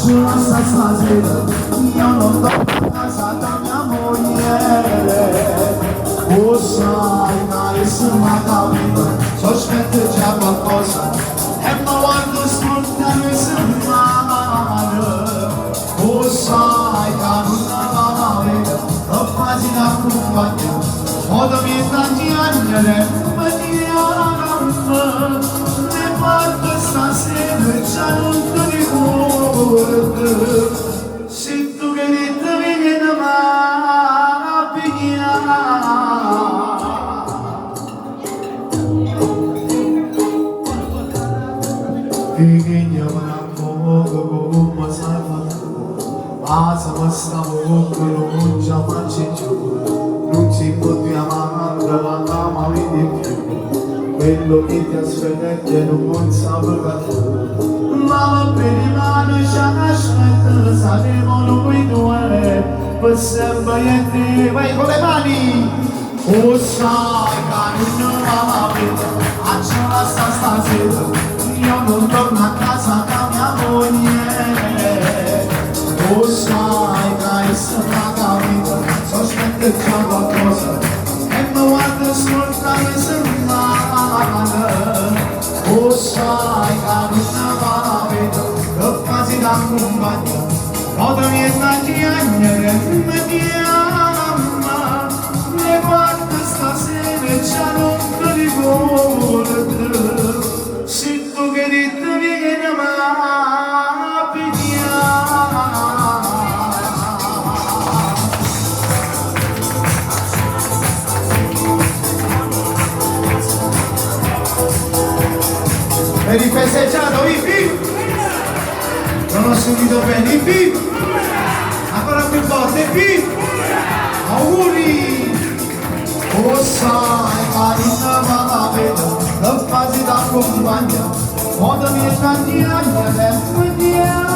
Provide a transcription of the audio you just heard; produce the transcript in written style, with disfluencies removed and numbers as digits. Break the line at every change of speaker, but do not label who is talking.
Acela sa stasera io non torno a casa da mia moglie. O sai mai se mi capita sospetto già qualcosa e mi guardo spontaneo e se male. O sai che non la vedo lo quasi da compagnia o da miei tanti anni mi diranno ne parto stasera già non ti ricordo. Se tu che ne ti vieni a pigliare Figlia ma come sai fatto Asa ma stavo con non ci faccio giù Non si poteva amare la ma vedi più Quello che ti aspetta è che non sapeva tu Ma per i mani ci aspetta saremo noi due Per sempre e te vai con le mani O sai che non la vita Accela sta stasera io non torno a casa da mia moglie. O sai che se mi capita sospetto già qualcosa e mi guardo spontaneo se male. O sai che non la vedo che quasi da compagnia o da miei tanti anni mi chiama le guardo stasera già non ti ricordo. Se tu che ti vieni a pigliare Vedi festeggiato, Ippi? Non ho sentito bene, Ippi? Ancora più forte, Ippi? Auguri! O sai che non la vedo lo quasi da compagnia, quando mi tanti anni